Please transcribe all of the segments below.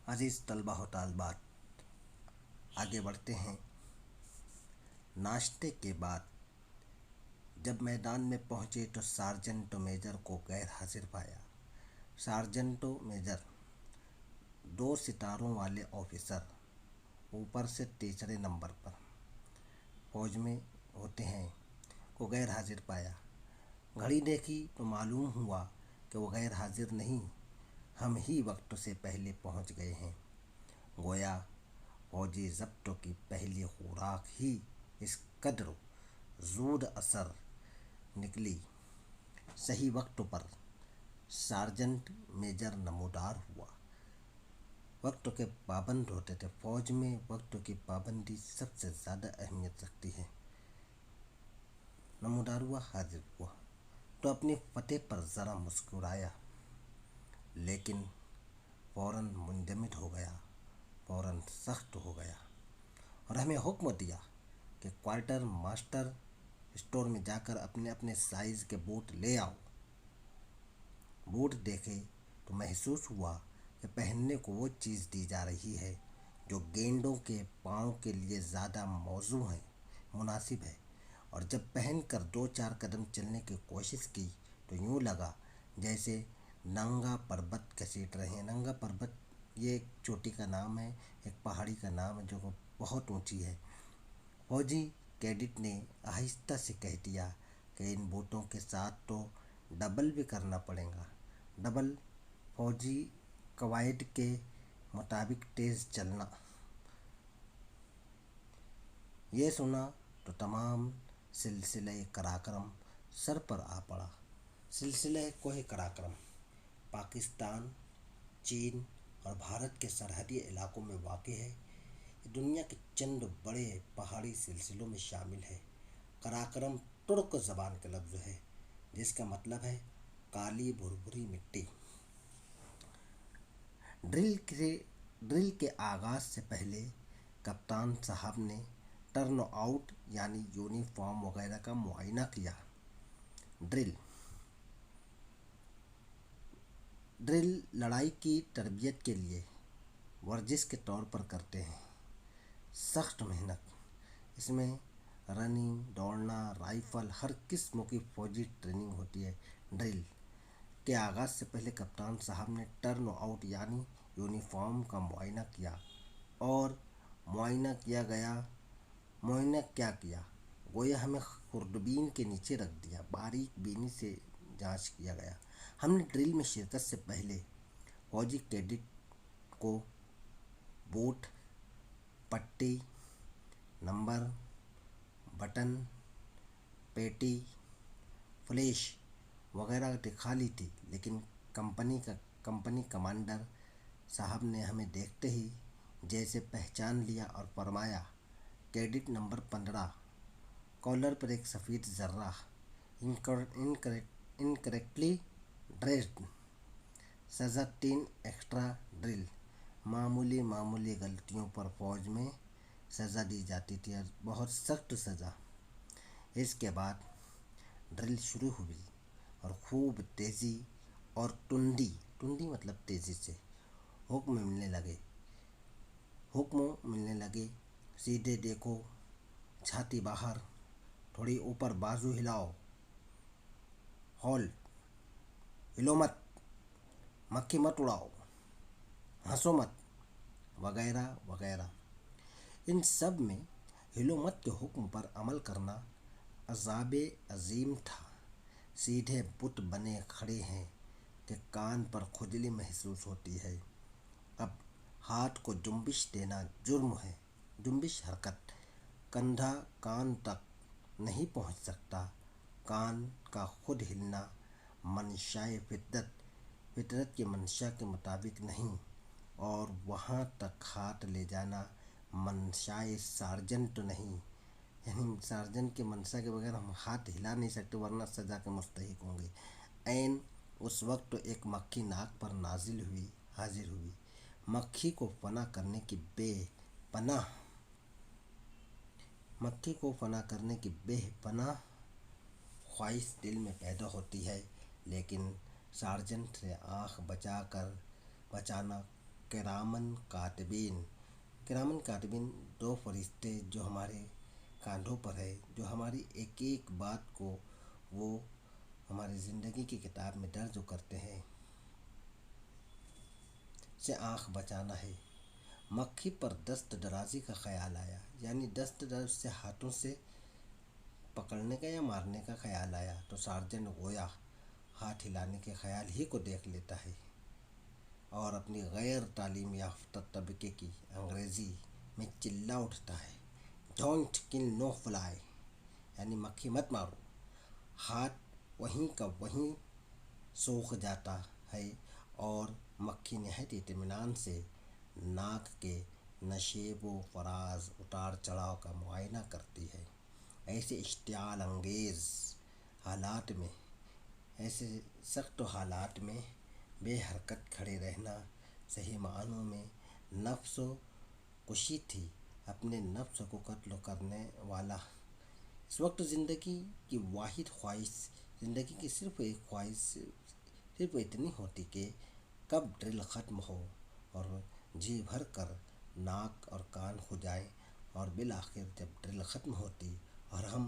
अजीज़ तलबा व तालिबात, आगे बढ़ते हैं। नाश्ते के बाद जब मैदान में पहुंचे तो सार्जेंट मेजर को गैर हाजिर पाया। सार्जेंट मेजर 2 सितारों वाले ऑफिसर, ऊपर से तीसरे नंबर पर फौज में होते हैं, को गैर हाजिर पाया। घड़ी देखी तो मालूम हुआ कि वो गैर हाजिर नहीं, हम ही वक्त से पहले पहुंच गए हैं। गोया फौजी ज़ब्तों की पहली खुराक ही इस कदर ज़ूद असर निकली। सही वक्त पर सार्जेंट मेजर नमूदार हुआ। वक्त के पाबंद होते थे। फौज में वक्त की पाबंदी सबसे ज़्यादा अहमियत रखती है। नमूदार हुआ, हाजिर हुआ तो अपनी फतेह पर ज़रा मुस्कुराया, लेकिन फ़ौरन मुंजमद हो गया, फ़ौरन सख्त हो गया और हमें हुक्म दिया कि क्वार्टर मास्टर स्टोर में जाकर अपने अपने साइज़ के बूट ले आओ। बूट देखे तो महसूस हुआ कि पहनने को वो चीज़ दी जा रही है जो गेंडों के पाँव के लिए ज़्यादा मौजू है, मुनासिब है। और जब पहनकर 2-4 कदम चलने की कोशिश की तो यूँ लगा जैसे नंगा पर्वत घसीट रहे हैं। नंगा पर्वत ये एक चोटी का नाम है, एक पहाड़ी का नाम है जो बहुत ऊंची है। फौजी कैडेट ने आहिस्ता से कह दिया कि इन बूटों के साथ तो डबल भी करना पड़ेगा। डबल फौजी कवायद के मुताबिक तेज़ चलना। ये सुना तो तमाम सिलसिले कराक्रम सर पर आ पड़ा। सिलसिले कोहे कराक्रम पाकिस्तान, चीन और भारत के सरहदी इलाकों में वाक़ है। ये दुनिया के चंद बड़े पहाड़ी सिलसिलों में शामिल है। कराक्रम तुर्क ज़बान का लफ्ज़ है जिसका मतलब है काली भुरभुरी मिट्टी। ड्रिल के आगाज़ से पहले कप्तान साहब ने टर्न आउट यानी यूनिफॉर्म वगैरह का मुआयना किया। ड्रिल लड़ाई की तरबियत के लिए वर्जिश के तौर पर करते हैं। सख्त मेहनत, इसमें रनिंग, दौड़ना, राइफ़ल, हर किस्म की फ़ौजी ट्रेनिंग होती है। ड्रिल के आगाज़ से पहले कप्तान साहब ने टर्न आउट यानी यूनिफॉर्म का मुआयना किया। और मुआयना क्या किया, गोया हमें खुर्दबीन के नीचे रख दिया, बारीक बीनी से जांच किया गया। हमने ड्रिल में शिरकत से पहले फौजी कैडेट को बूट, पट्टी, नंबर, बटन, पेटी, फ्लैश वगैरह दिखा ली थी, लेकिन कंपनी कमांडर साहब ने हमें देखते ही जैसे पहचान लिया और फरमाया, कैडेट नंबर 15, कॉलर पर एक सफ़ेद ज़र्रा, इनकरेक्टली ड्रेस्ड, सज़ा 3 एक्स्ट्रा ड्रिल। मामूली गलतियों पर फ़ौज में सज़ा दी जाती थी और बहुत सख्त सज़ा। इसके बाद ड्रिल शुरू हुई और खूब तेज़ी और टुंडी मतलब तेज़ी से हुक्म मिलने लगे। सीधे देखो, छाती बाहर, थोड़ी ऊपर बाजू हिलाओ, होल्ड, हिलो मत, मक्खी मत उड़ाओ, हंसो मत, वगैरह वगैरह। इन सब में हिलो मत के हुक्म पर अमल करना अज़ाबे अजीम था। सीधे बुत बने खड़े हैं कि कान पर खुजली महसूस होती है। अब हाथ को जुम्बिश देना जुर्म है। जुम्बिश हरकत, कंधा कान तक नहीं पहुंच सकता। कान का खुद हिलना मंशाए फितरत की मंशा के मुताबिक नहीं, और वहाँ तक हाथ ले जाना मंशाए सार्जेंट नहीं, यानी सार्जेंट के मंशा के बगैर हम हाथ हिला नहीं सकते वरना सज़ा के मुस्तहिक होंगे। ऐन उस वक्त एक मक्खी नाक पर हाजिर हुई। मक्खी को फना करने की बेपनाह ख्वाहिश दिल में पैदा होती है, लेकिन सार्जेंट से आँख बचाना किरामन कातिबीन। किरामन कातिबीन 2 फरिश्ते जो हमारे कांधों पर है, जो हमारी एक एक बात को वो हमारी ज़िंदगी की किताब में दर्ज करते हैं। से आँख बचाना है। मक्खी पर दस्त दराजी का ख्याल आया, यानी दस्त दराज से हाथों से पकड़ने का या मारने का ख्याल आया तो सार्जेंट गोया हाथ हिलाने के ख्याल ही को देख लेता है और अपनी गैर तालीम याफ्ता तबके की अंग्रेज़ी में चिल्ला उठता है, डोंट किल नो फ्लाई, यानी मक्खी मत मारो। हाथ वहीं का वहीं सूख जाता है और मक्खी नहायत इत्मीनान से नाक के नशेब व फराज उतार चढ़ाव का मुआयना करती है। ऐसे इश्तियाल अंगेज़ हालात में, ऐसे सख्त हालात में बेहरकत खड़े रहना सही मानों में नफ्स कुशी थी, अपने नफ्स को कत्ल करने वाला। इस वक्त ज़िंदगी की वाहिद ख्वाहिश, ज़िंदगी की सिर्फ एक ख्वाहिश सिर्फ इतनी होती कि कब ड्रिल ख़त्म हो और जी भर कर नाक और कान खुजाएं, और बिलाखिर जब ड्रिल ख़त्म होती और हम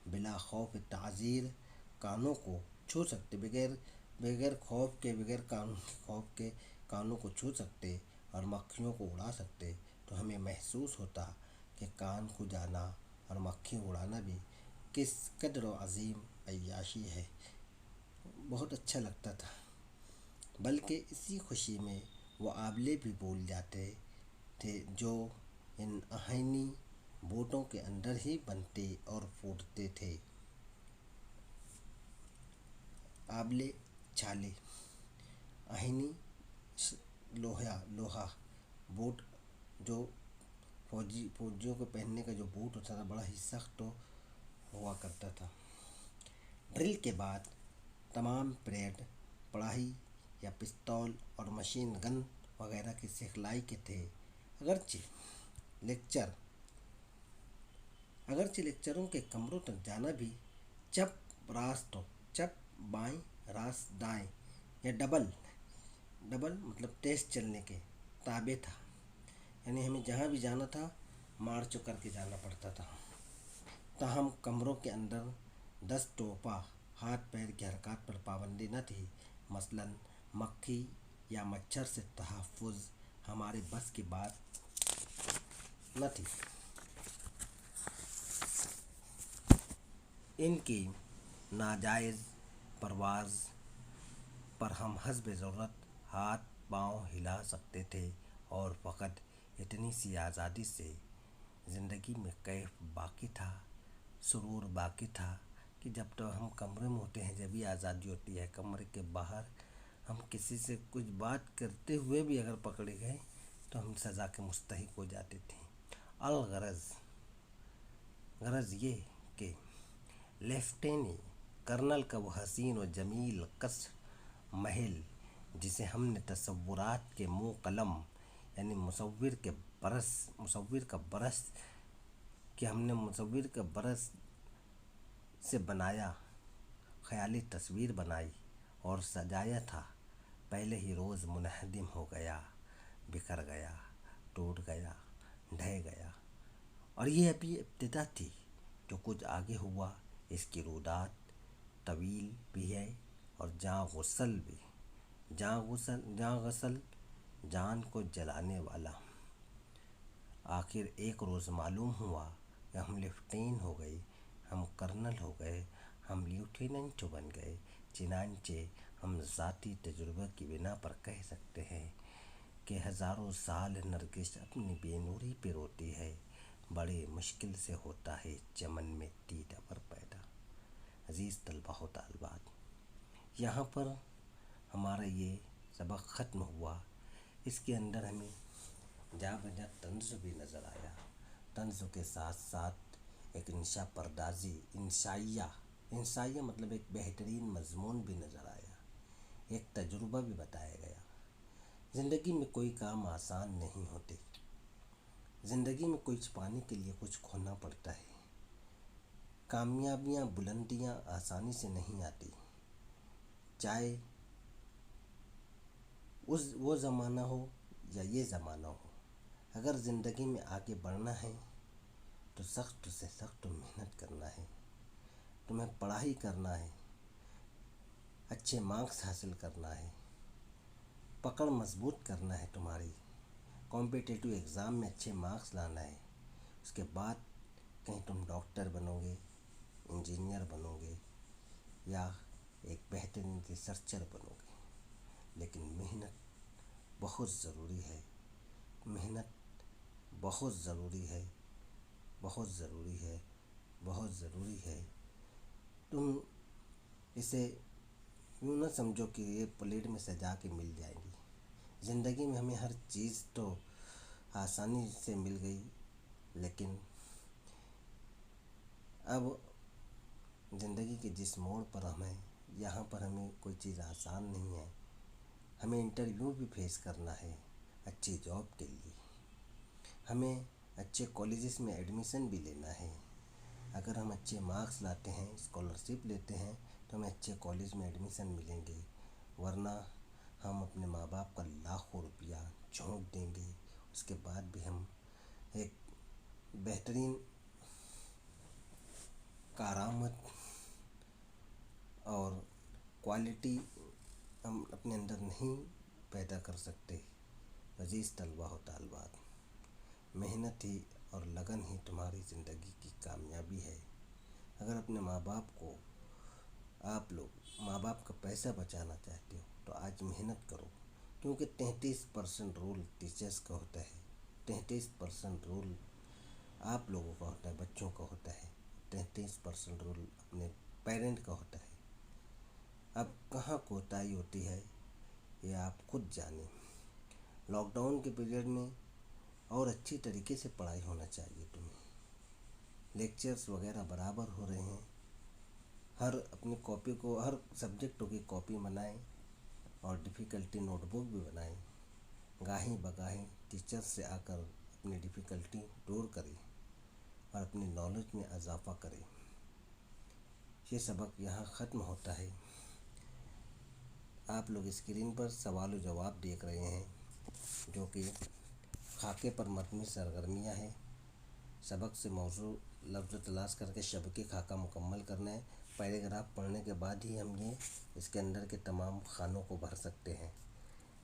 बिला खौफ ताज़ीर कानों को छू सकते, बगैर बगैर खौफ के, बगैर कानून खौफ के कानों को छू सकते और मक्खियों को उड़ा सकते, तो हमें महसूस होता कि कान खुजाना और मक्खी उड़ाना भी किस कदर अजीम अय्याशी है। बहुत अच्छा लगता था। बल्कि इसी खुशी में वो आबले भी भूल जाते थे जो इन आहनी बोटों के अंदर ही बनते और फूटते थे। आबले छाले, आहनी लोहा बूट, जो फौजियों को पहनने का जो बूट होता था, बड़ा ही सख्त तो हुआ करता था। ड्रिल के बाद तमाम परेड पढ़ाई या पिस्तौल और मशीन गन वगैरह की सिखलाई के थे। अगरचे लेक्चरों के कमरों तक जाना भी चप रास्त चप बाएं रास्त दाएं या डबल मतलब तेज चलने के ताबे था, यानी हमें जहाँ भी जाना था मार्च करके जाना पड़ता था। ताहम कमरों के अंदर 10 टोपा हाथ पैर की हरकत पर पाबंदी न थी। मसलन मक्खी या मच्छर से तहफ़्फ़ुज़ हमारे बस की बात न थी। इनकी नाजायज़ परवाज़ पर हम हस्ब ज़रूरत हाथ पाँव हिला सकते थे और फ़कत इतनी सी आज़ादी से ज़िंदगी में कैफ बाकी था, सुरूर बाकी था कि जब तो हम कमरे में होते हैं जब भी आज़ादी होती है। कमरे के बाहर हम किसी से कुछ बात करते हुए भी अगर पकड़े गए तो हम सज़ा के मुस्तहिक हो जाते थे। गरज ये कि लेफ्टेनी कर्नल का वो हसीन और जमील कसर महल जिसे हमने तसव्वुरात के मुँह कलम, यानी मुसव्विर का बरस से बनाया, ख़याली तस्वीर बनाई और सजाया था, पहले ही रोज़ मुनहदिम हो गया, बिखर गया, टूट गया, ढह गया। और ये अभी इब्तिदा थी, जो कुछ आगे हुआ इसकी रुदात तवील भी है और जाँ गसल जान को जलाने वाला। आखिर एक रोज़ मालूम हुआ कि हम लेफ्टिनेंट हो गए, हम कर्नल हो गए, हम लेफ्टिनेंट बन गए। चिनांचे हम ज़ाती तजुर्बे की बिना पर कह सकते हैं कि हज़ारों साल नरगिस अपनी बेनूरी पे रोती है, बड़े मुश्किल से होता है चमन में तीता पर पैदा। अज़ीज़ तलबा व तालिबात, यहाँ पर हमारा ये सबक ख़त्म हुआ। इसके अंदर हमें जा बजा तंज़ भी नज़र आया। तंज़ के साथ साथ एक इंशा परदाज़ी, इंशाइया मतलब एक बेहतरीन मज़मून भी नज़र आया, एक तजुर्बा भी बताया गया। ज़िंदगी में कोई काम आसान नहीं होते, ज़िंदगी में कुछ पाने के लिए कुछ खोना पड़ता है। कामयाबियाँ बुलंदियाँ आसानी से नहीं आती, चाहे वो ज़माना हो یا یہ زمانہ ہو، اگر زندگی میں آگے بڑھنا ہے تو سخت سے سخت محنت کرنا ہے، تمہیں پڑھائی کرنا ہے، اچھے مارکس حاصل کرنا ہے، پکڑ مضبوط کرنا ہے تمہاری، کمپیٹیٹیو ایگزام میں اچھے مارکس لانا ہے، اس کے بعد کہیں تم ڈاکٹر بنو گے، انجینئر بنو گے یا ایک بہترین ریسرچر بنو گے۔ لیکن محنت بہت ضروری ہے، محنت بہت ضروری ہے، بہت ضروری ہے، بہت ضروری ہے۔ تم اسے یوں نہ سمجھو کہ یہ پلیٹ میں سجا کے مل جائے گی۔ زندگی میں ہمیں ہر چیز تو آسانی سے مل گئی، لیکن اب زندگی کے جس موڑ پر ہمیں یہاں پر ہمیں کوئی چیز آسان نہیں ہے، ہمیں انٹرویو بھی فیس کرنا ہے اچھی جاب کے لیے، ہمیں اچھے کالجز میں ایڈمیشن بھی لینا ہے، اگر ہم اچھے مارکس لاتے ہیں، اسکالرشپ لیتے ہیں تو ہمیں اچھے کالج میں ایڈمیشن ملیں گے، ورنہ ہم اپنے ماں باپ کا لاکھوں روپیہ جھونک دیں گے، اس کے بعد بھی ہم ایک بہترین کارآمد اور کوالٹی ہم اپنے اندر نہیں پیدا کر سکتے۔ عزیز طلباء و طالبات، محنت ہی اور لگن ہی تمہاری زندگی کی کامیابی ہے۔ اگر اپنے ماں باپ کو آپ لوگ ماں باپ کا پیسہ بچانا چاہتے ہو تو آج محنت کرو، کیونکہ 33% رول ٹیچرز کا ہوتا ہے، 33% رول آپ لوگوں کا ہوتا ہے، بچوں کا ہوتا ہے، 33% رول اپنے پیرنٹ کا ہوتا ہے۔ اب کہاں کوتاہی ہوتی ہے یہ آپ خود جانیں۔ لاک ڈاؤن کے پیریڈ میں اور اچھی طریقے سے پڑھائی ہونا چاہیے تمہیں، لیکچرز وغیرہ برابر ہو رہے ہیں، ہر اپنی کاپی کو ہر سبجیکٹوں کی کاپی بنائیں اور ڈیفیکلٹی نوٹ بک بھی بنائیں، گاہیں بگاہیں ٹیچر سے آ کر اپنی ڈیفیکلٹی دور کریں اور اپنی نالج میں اضافہ کریں۔ یہ سبق یہاں ختم ہوتا ہے۔ آپ لوگ اسکرین پر سوال و جواب دیکھ رہے ہیں جو کہ خاکے پر مبنی سرگرمیاں ہیں۔ سبق سے موضوع لفظ تلاش کر کے شبکی خاکہ مکمل کرنا ہے۔ پیراگراف پڑھنے کے بعد ہی ہم یہ اس کے اندر کے تمام خانوں کو بھر سکتے ہیں۔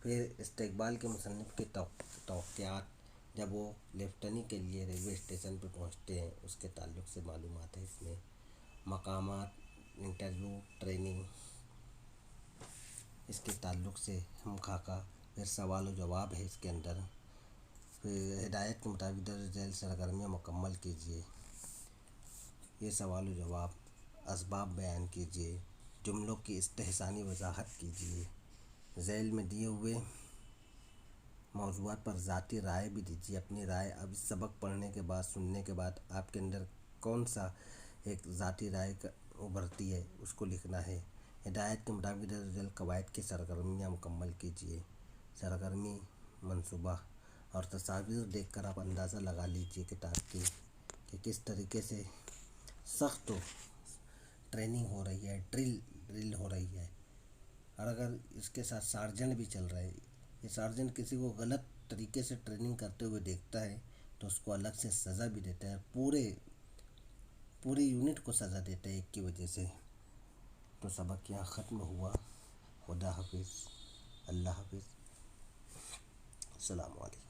پھر استقبال کے مصنف کے توقعات، جب وہ لیفٹنی کے لیے ریلوے اسٹیشن پہ پہنچتے ہیں اس کے تعلق سے معلومات ہے اس میں، مقامات، انٹرویو، ٹریننگ، اس کے تعلق سے ہم خاکہ، پھر سوال و جواب ہے اس کے اندر، پھر ہدایت کے مطابق درج ذیل سرگرمیاں مکمل کیجیے، یہ سوال و جواب، اسباب بیان کیجیے، جملوں کی استحسانی وضاحت کیجیے، ذیل میں دیے ہوئے موضوعات پر ذاتی رائے بھی دیجیے، اپنی رائے۔ اب اس سبق پڑھنے کے بعد، سننے کے بعد آپ کے اندر کون سا ایک ذاتی رائے ابھرتی ہے اس کو لکھنا ہے۔ ہدایت کے مطابق درج ذیل قواعد کی سرگرمیاں مکمل کیجیے۔ سرگرمی منصوبہ اور تصاویر دیکھ کر آپ اندازہ لگا لیجیے کتاب کی کہ کس طریقے سے سخت ٹریننگ ہو رہی ہے، ڈرل ہو رہی ہے، اور اگر اس کے ساتھ سارجنٹ بھی چل رہے، یہ سارجنٹ کسی کو غلط طریقے سے ٹریننگ کرتے ہوئے دیکھتا ہے تو اس کو الگ سے سزا بھی دیتا ہے، پوری یونٹ کو سزا دیتا ہے ایک کی وجہ سے۔ تو سبق یہاں ختم ہوا۔ خدا حافظ، اللہ حافظ، السلام علیکم۔